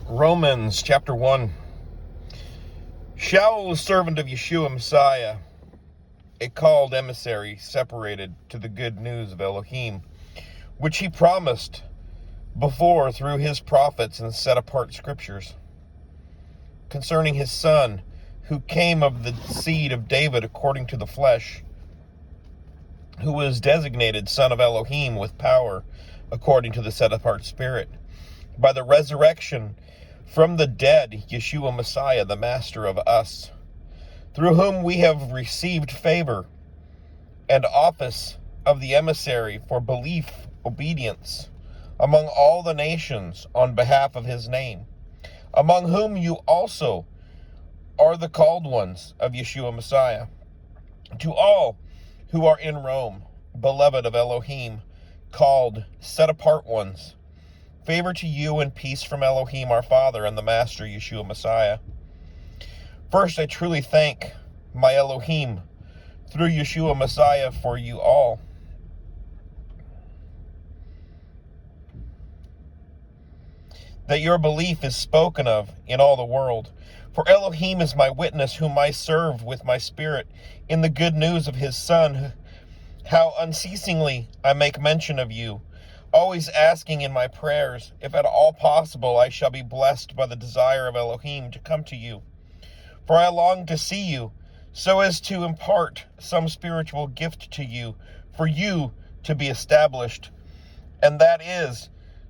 Romans chapter 1. Shaul, the servant of Yeshua Messiah, a called emissary, separated to the good news of Elohim, which he promised before through his prophets and set apart scriptures, concerning his son, who came of the seed of David according to the flesh, who was designated son of Elohim with power according to the set apart Spirit, by the resurrection from the dead, Yeshua Messiah, the master of us, through whom we have received favor and office of the emissary for belief, obedience, among all the nations on behalf of his name, among whom you also are the called ones of Yeshua Messiah. To all who are in Rome, beloved of Elohim, called, set apart ones, favor to you and peace from Elohim our Father and the Master Yeshua Messiah. First, I truly thank my Elohim through Yeshua Messiah for you all. That your belief is spoken of in all the world. For Elohim is my witness, whom I serve with my spirit in the good news of his Son, how unceasingly I make mention of you, always asking in my prayers, if at all possible I shall be blessed by the desire of Elohim to come to you. For I long to see you, so as to impart some spiritual gift to you, for you to be established, and that is,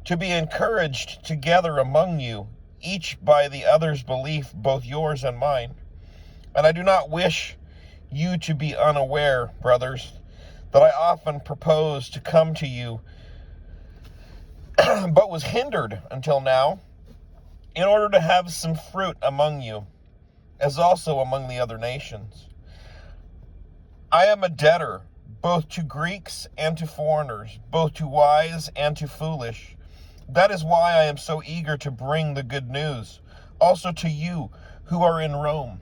to be encouraged together among you, each by the other's belief, both yours and mine. And I do not wish you to be unaware, brothers, that I often proposed to come to you, but was hindered until now, in order to have some fruit among you, as also among the other nations. I am a debtor, both to Greeks and to foreigners, both to wise and to foolish. That is why I am so eager to bring the good news, also to you who are in Rome.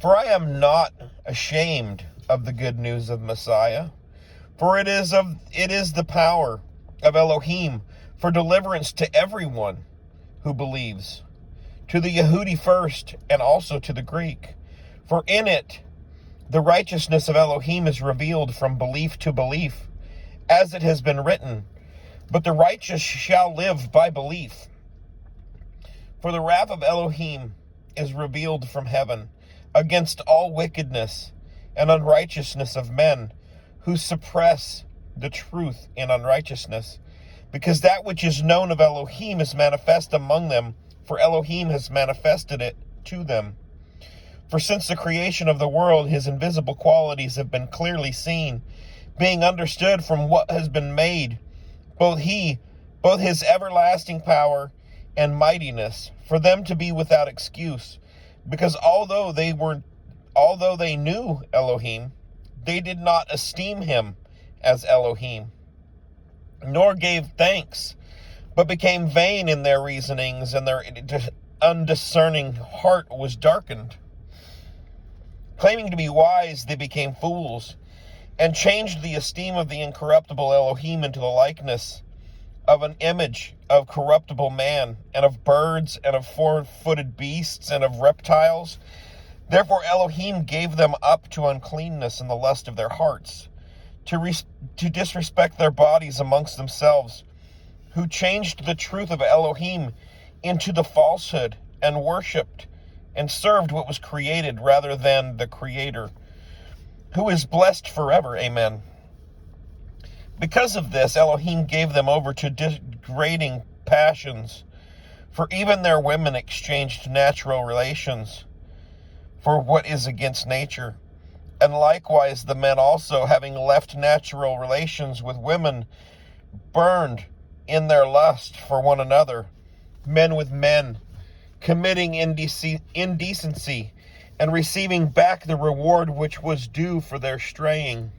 For I am not ashamed of the good news of Messiah, for it is the power of Elohim for deliverance to everyone who believes, to the Yehudi first, and also to the Greek. For in it the righteousness of Elohim is revealed from belief to belief, as it has been written, but the righteous shall live by belief. For the wrath of Elohim is revealed from heaven against all wickedness and unrighteousness of men who suppress the truth in unrighteousness, because that which is known of Elohim is manifest among them, for Elohim has manifested it to them. For since the creation of the world, his invisible qualities have been clearly seen, being understood from what has been made, both his everlasting power and mightiness, for them to be without excuse, because although they knew Elohim, they did not esteem him as Elohim, nor gave thanks, but became vain in their reasonings, and their undiscerning heart was darkened. Claiming to be wise, they became fools, and changed the esteem of the incorruptible Elohim into the likeness of an image of corruptible man, and of birds, and of four-footed beasts, and of reptiles. Therefore Elohim gave them up to uncleanness in the lust of their hearts, to disrespect their bodies amongst themselves, who changed the truth of Elohim into the falsehood, and worshipped and served what was created rather than the Creator, who is blessed forever. Amen. Because of this, Elohim gave them over to degrading passions, for even their women exchanged natural relations for what is against nature. And likewise the men also, having left natural relations with women, burned in their lust for one another, men with men, committing indecency, and receiving back the reward which was due for their straying.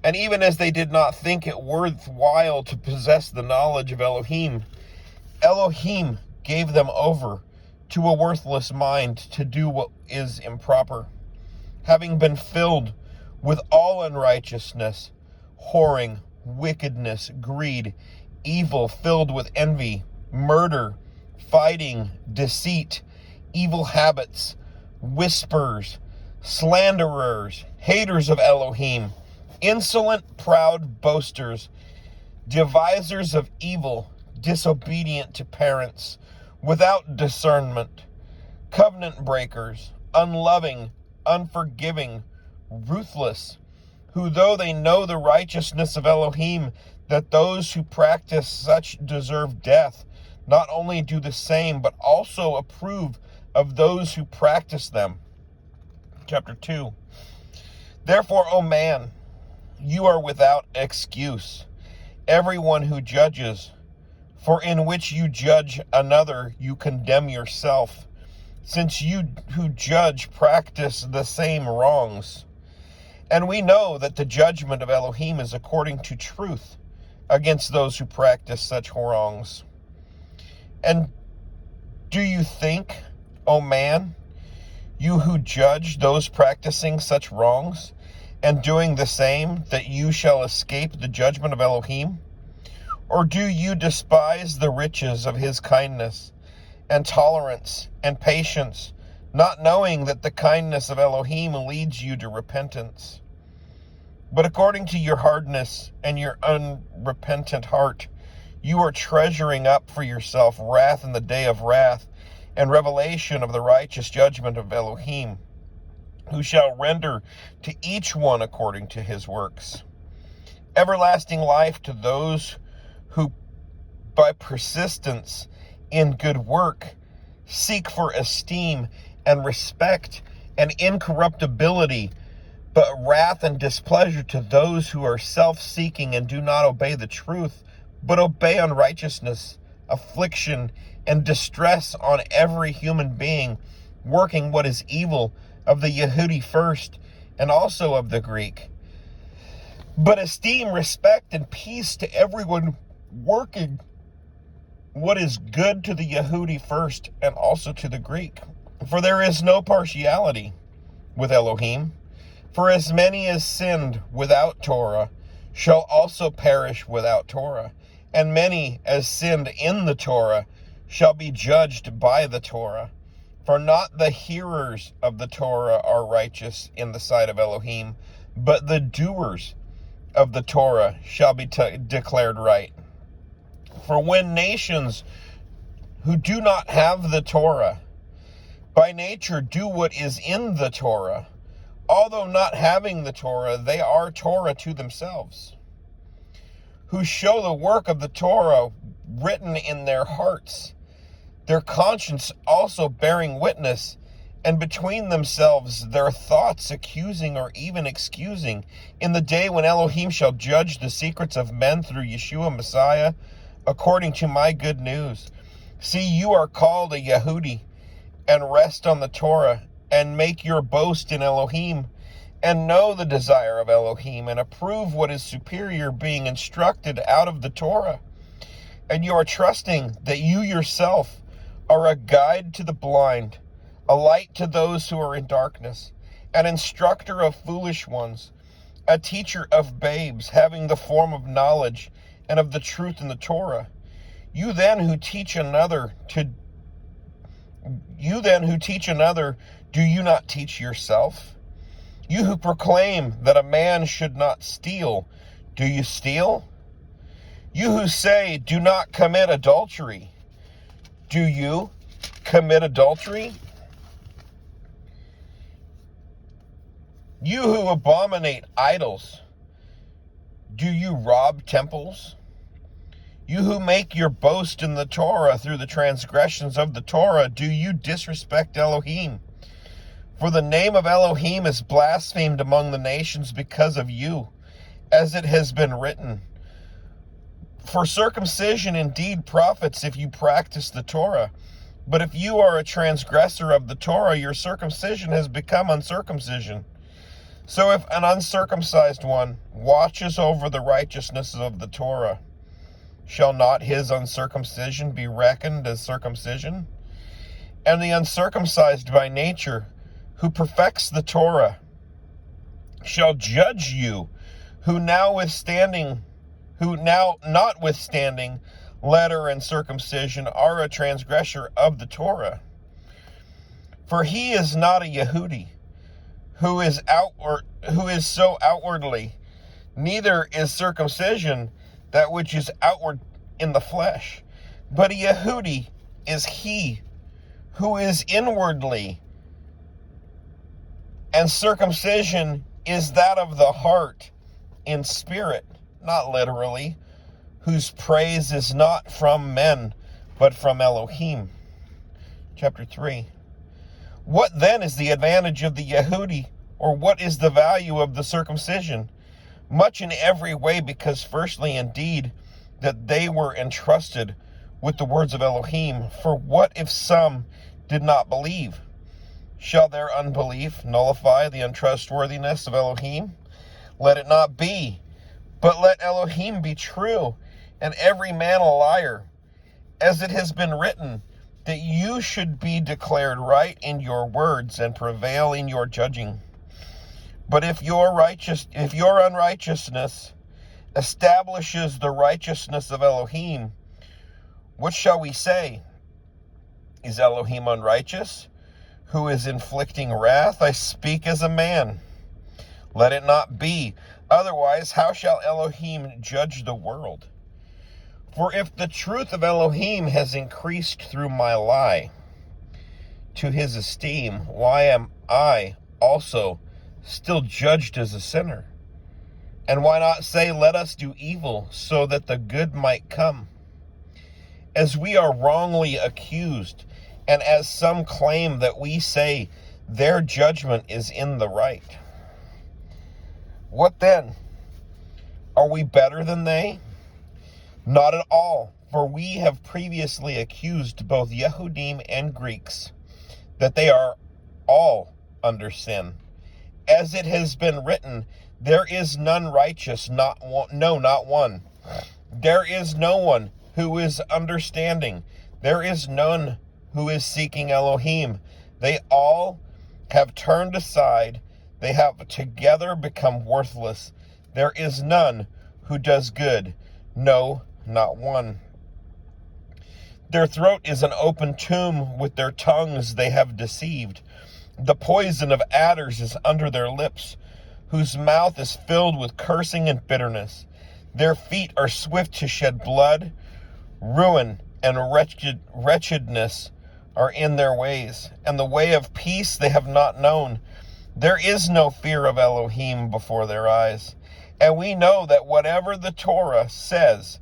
And even as they did not think it worthwhile to possess the knowledge of Elohim, Elohim gave them over to a worthless mind to do what is improper, having been filled with all unrighteousness, whoring, wickedness, greed, evil, filled with envy, murder, fighting, deceit, evil habits, whisperers, slanderers, haters of Elohim, insolent, proud boasters, devisers of evil, disobedient to parents, without discernment, covenant breakers, unloving, unforgiving, ruthless, who though they know the righteousness of Elohim, that those who practice such deserve death, not only do the same, but also approve of those who practice them. Chapter 2. Therefore, O man, you are without excuse, everyone who judges, for in which you judge another, you condemn yourself, since you who judge practice the same wrongs. And we know that the judgment of Elohim is according to truth against those who practice such wrongs. And do you think, O man, you who judge those practicing such wrongs, and doing the same, that you shall escape the judgment of Elohim? Or do you despise the riches of his kindness, and tolerance, and patience, not knowing that the kindness of Elohim leads you to repentance? But according to your hardness and your unrepentant heart, you are treasuring up for yourself wrath in the day of wrath, and revelation of the righteous judgment of Elohim, who shall render to each one according to his works. Everlasting life to those who, by persistence in good work, seek for esteem and respect and incorruptibility, but wrath and displeasure to those who are self-seeking and do not obey the truth, but obey unrighteousness, affliction, and distress on every human being, working what is evil, of the Yehudi first, and also of the Greek. But esteem, respect, and peace to everyone working what is good, to the Yehudi first, and also to the Greek. For there is no partiality with Elohim. For as many as sinned without Torah shall also perish without Torah, and many as sinned in the Torah shall be judged by the Torah. For not the hearers of the Torah are righteous in the sight of Elohim, but the doers of the Torah shall be declared right. For when nations who do not have the Torah by nature do what is in the Torah, although not having the Torah, they are Torah to themselves, who show the work of the Torah written in their hearts, their conscience also bearing witness, and between themselves their thoughts accusing or even excusing, in the day when Elohim shall judge the secrets of men through Yeshua Messiah, according to my good news. See, you are called a Yehudi, and rest on the Torah, and make your boast in Elohim, and know the desire of Elohim, and approve what is superior, being instructed out of the Torah. And you are trusting that you yourself are a guide to the blind, a light to those who are in darkness, an instructor of foolish ones, a teacher of babes, having the form of knowledge and of the truth in the Torah. You then who teach another, do you not teach yourself? You who proclaim that a man should not steal, do you steal? You who say, do not commit adultery, do you commit adultery? You who abominate idols, do you rob temples? You who make your boast in the Torah through the transgressions of the Torah, do you disrespect Elohim? For the name of Elohim is blasphemed among the nations because of you, as it has been written. For circumcision indeed profits if you practice the Torah. But if you are a transgressor of the Torah, your circumcision has become uncircumcision. So if an uncircumcised one watches over the righteousness of the Torah, shall not his uncircumcision be reckoned as circumcision? And the uncircumcised by nature, who perfects the Torah, shall judge you, who now notwithstanding letter and circumcision are a transgressor of the Torah. For he is not a Yehudi, who is so outwardly, neither is circumcision that which is outward in the flesh, but a Yehudi is he who is inwardly, and circumcision is that of the heart in spirit, not literally, whose praise is not from men, but from Elohim. Chapter 3. What then is the advantage of the Yehudi, or what is the value of the circumcision? Much in every way, because firstly, indeed, that they were entrusted with the words of Elohim. For what if some did not believe? Shall their unbelief nullify the untrustworthiness of Elohim? Let it not be, but let Elohim be true, and every man a liar, as it has been written, that you should be declared right in your words and prevail in your judging. But if your unrighteousness establishes the righteousness of Elohim, what shall we say? Is Elohim unrighteous, who is inflicting wrath? I speak as a man. Let it not be. Otherwise, how shall Elohim judge the world? For if the truth of Elohim has increased through my lie to his esteem, why am I also still judged as a sinner? And why not say, let us do evil so that the good might come? As we are wrongly accused, and as some claim that we say their judgment is in the right. What then? Are we better than they? Not at all, for we have previously accused both Yehudim and Greeks that they are all under sin. As it has been written, there is none righteous, not one. There is no one who is understanding. There is none who is seeking Elohim. They all have turned aside. They have together become worthless. There is none who does good. No, not one. Their throat is an open tomb. With their tongues they have deceived. The poison of adders is under their lips, whose mouth is filled with cursing and bitterness. Their feet are swift to shed blood. Ruin and wretchedness are in their ways, and the way of peace they have not known. There is no fear of Elohim before their eyes. And we know that whatever the Torah says,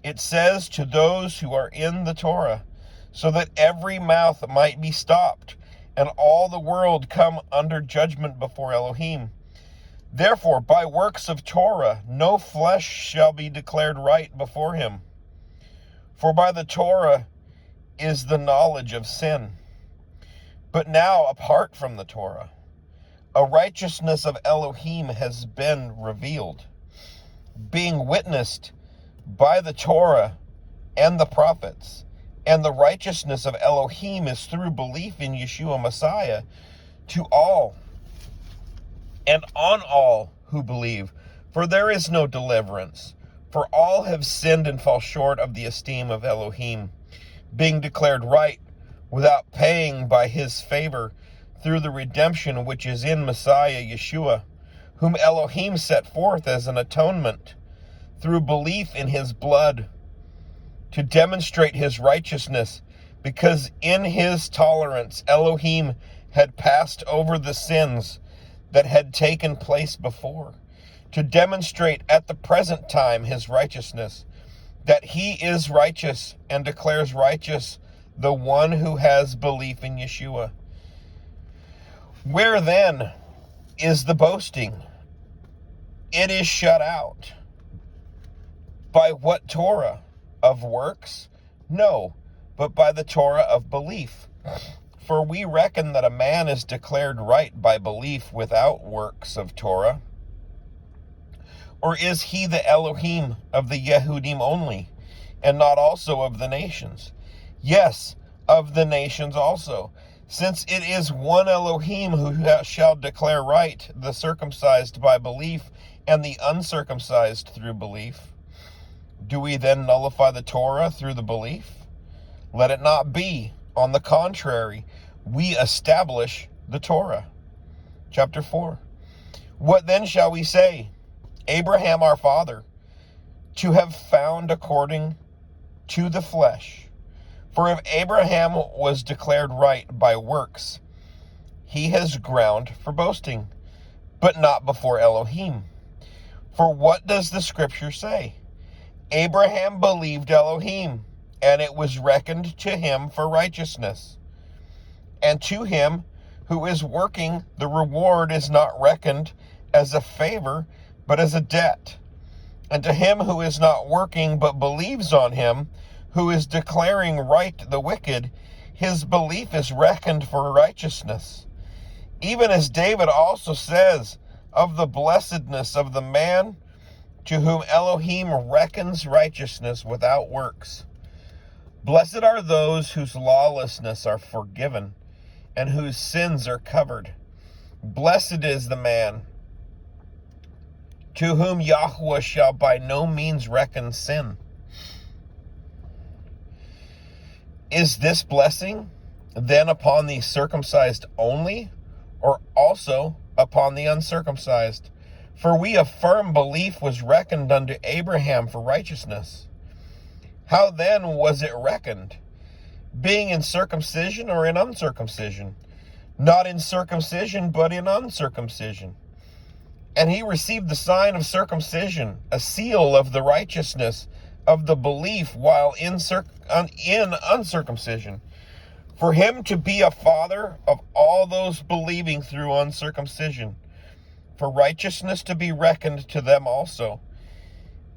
it says to those who are in the Torah, so that every mouth might be stopped, and all the world come under judgment before Elohim. Therefore, by works of Torah, no flesh shall be declared right before him. For by the Torah is the knowledge of sin. But now, apart from the Torah, a righteousness of Elohim has been revealed, being witnessed by the Torah and the prophets. And the righteousness of Elohim is through belief in Yeshua Messiah to all and on all who believe. For there is no deliverance, for all have sinned and fall short of the esteem of Elohim, being declared right without paying by his favor through the redemption which is in Messiah Yeshua, whom Elohim set forth as an atonement through belief in his blood, to demonstrate his righteousness, because in his tolerance Elohim had passed over the sins that had taken place before, to demonstrate at the present time his righteousness, that he is righteous and declares righteous the one who has belief in Yeshua. Where then is the boasting? It is shut out. By what Torah? Of works? No, but by the Torah of belief. For we reckon that a man is declared right by belief without works of Torah. Or is he the Elohim of the Yehudim only, and not also of the nations? Yes, of the nations also, since it is one Elohim who shall declare right the circumcised by belief, and the uncircumcised through belief. Do we then nullify the Torah through the belief? Let it not be. On the contrary, we establish the Torah. Chapter 4. What then shall we say? Abraham our father, to have found according to the flesh. For if Abraham was declared right by works, he has ground for boasting, but not before Elohim. For what does the scripture say? Abraham believed Elohim, and it was reckoned to him for righteousness. And to him who is working, the reward is not reckoned as a favor, but as a debt. And to him who is not working, but believes on him, who is declaring right the wicked, his belief is reckoned for righteousness. Even as David also says of the blessedness of the man to whom Elohim reckons righteousness without works. Blessed are those whose lawlessness are forgiven, and whose sins are covered. Blessed is the man to whom Yahweh shall by no means reckon sin. Is this blessing then upon the circumcised only, or also upon the uncircumcised? For we affirm belief was reckoned unto Abraham for righteousness. How then was it reckoned? Being in circumcision or in uncircumcision? Not in circumcision, but in uncircumcision. And he received the sign of circumcision, a seal of the righteousness of the belief while in uncircumcision, for him to be a father of all those believing through uncircumcision, for righteousness to be reckoned to them also,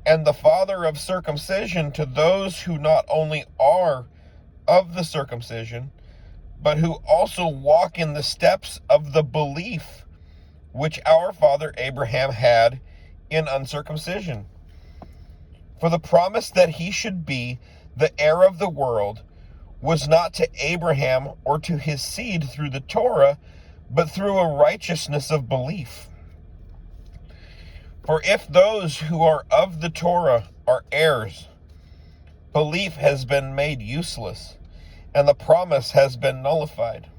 and the father of circumcision to those who not only are of the circumcision, but who also walk in the steps of the belief which our father Abraham had in uncircumcision. For the promise that he should be the heir of the world was not to Abraham or to his seed through the Torah, but through a righteousness of belief. For if those who are of the Torah are heirs, belief has been made useless, and the promise has been nullified.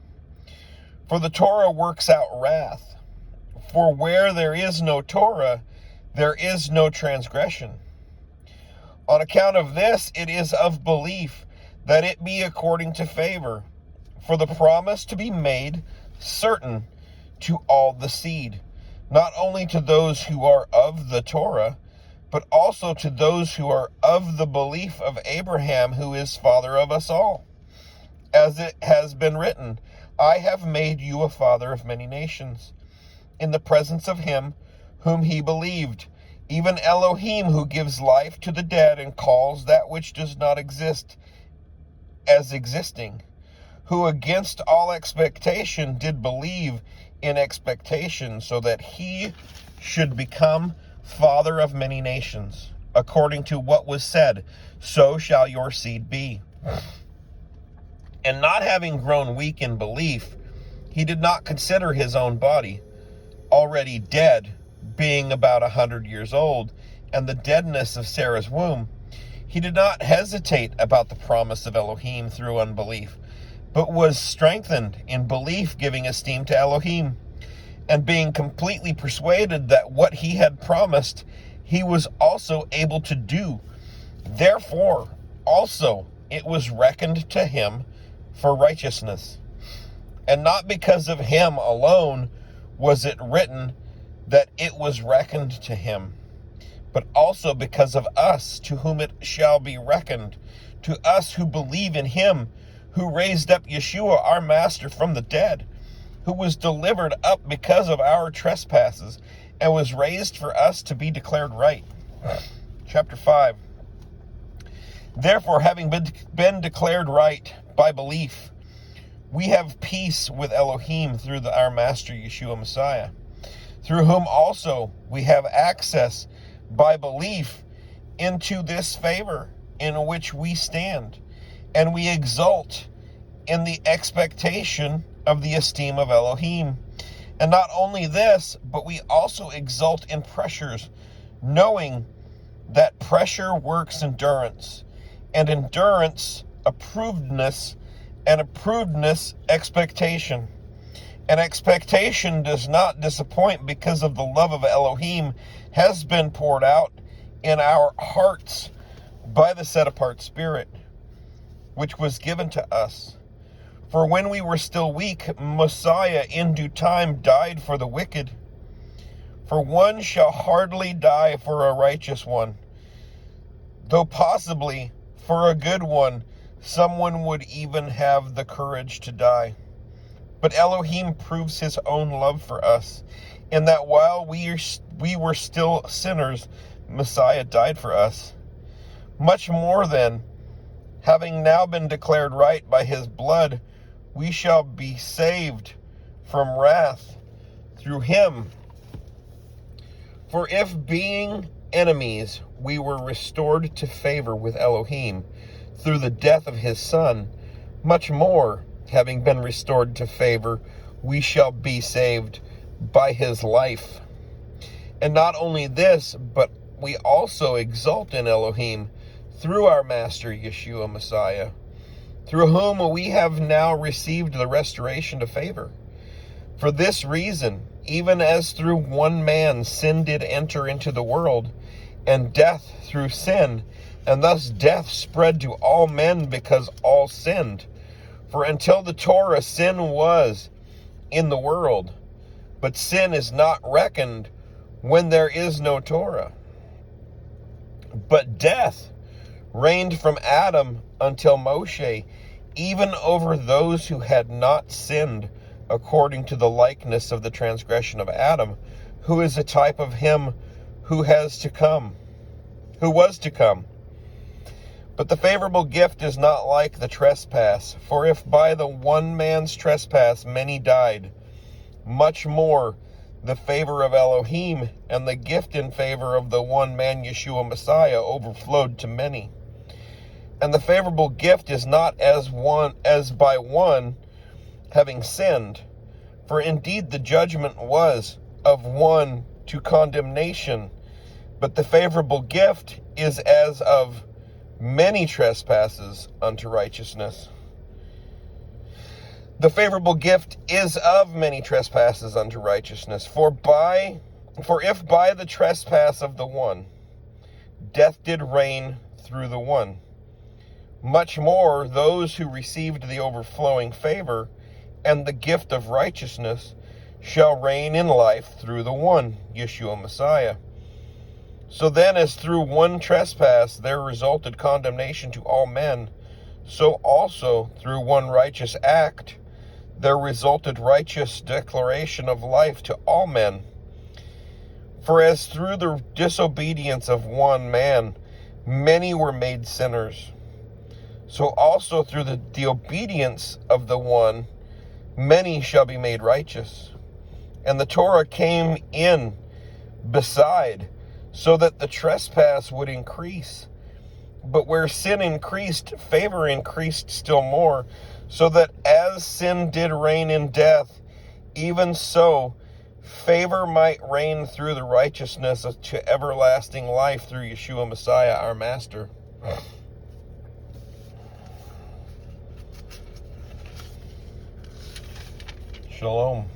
For the Torah works out wrath. For where there is no Torah, there is no transgression. On account of this, it is of belief that it be according to favor, for the promise to be made certain to all the seed, not only to those who are of the Torah, but also to those who are of the belief of Abraham, who is father of us all. As it has been written, I have made you a father of many nations, in the presence of him whom he believed, even Elohim, who gives life to the dead and calls that which does not exist as existing, who against all expectation did believe in expectation, so that he should become father of many nations, according to what was said, so shall your seed be. And not having grown weak in belief, he did not consider his own body already dead, being about 100 years old, and the deadness of Sarah's womb. He did not hesitate about the promise of Elohim through unbelief, but was strengthened in belief, giving esteem to Elohim, and being completely persuaded that what he had promised, he was also able to do. Therefore, also it was reckoned to him for righteousness. And not because of him alone was it written that it was reckoned to him, but also because of us, to whom it shall be reckoned, to us who believe in him, who raised up Yeshua, our master, from the dead, who was delivered up because of our trespasses, and was raised for us to be declared right. Chapter 5. Therefore, having been declared right by belief, we have peace with Elohim through our Master Yeshua Messiah, through whom also we have access by belief into this favor in which we stand, and we exult in the expectation of the esteem of Elohim. And not only this, but we also exult in pressures, knowing that pressure works endurance, and endurance approvedness, and approvedness expectation. And expectation does not disappoint, because of the love of Elohim has been poured out in our hearts by the set-apart Spirit, which was given to us. For when we were still weak, Messiah in due time died for the wicked. For one shall hardly die for a righteous one, though possibly for a good one someone would even have the courage to die. But Elohim proves his own love for us, in that while we were still sinners, Messiah died for us. Much more then, having now been declared right by his blood, we shall be saved from wrath through him. For if being enemies, we were restored to favor with Elohim through the death of his Son, much more, having been restored to favor, we shall be saved by his life. And not only this, but we also exult in Elohim through our Master Yeshua Messiah, through whom we have now received the restoration to favor. For this reason, even as through one man sin did enter into the world, and death through sin, and thus death spread to all men because all sinned. For until the Torah, sin was in the world, but sin is not reckoned when there is no Torah. But death reigned from Adam until Moshe, even over those who had not sinned, according to the likeness of the transgression of Adam, who is a type of him who was to come. But the favorable gift is not like the trespass. For if by the one man's trespass many died, much more the favor of Elohim and the gift in favor of the one man Yeshua Messiah overflowed to many. And the favorable gift is not as by one having sinned. For indeed the judgment was of one to condemnation, but the favorable gift is as of many trespasses unto righteousness. The favorable gift is of many trespasses unto righteousness. For if by the trespass of the one, death did reign through the one, much more those who received the overflowing favor and the gift of righteousness shall reign in life through the one, Yeshua Messiah. So then, as through one trespass there resulted condemnation to all men, so also through one righteous act there resulted righteous declaration of life to all men. For as through the disobedience of one man many were made sinners, so also through the obedience of the one many shall be made righteous. And the Torah came in beside, so that the trespass would increase. But where sin increased, favor increased still more, so that as sin did reign in death, even so favor might reign through the righteousness to everlasting life through Yeshua Messiah, our Master. Shalom.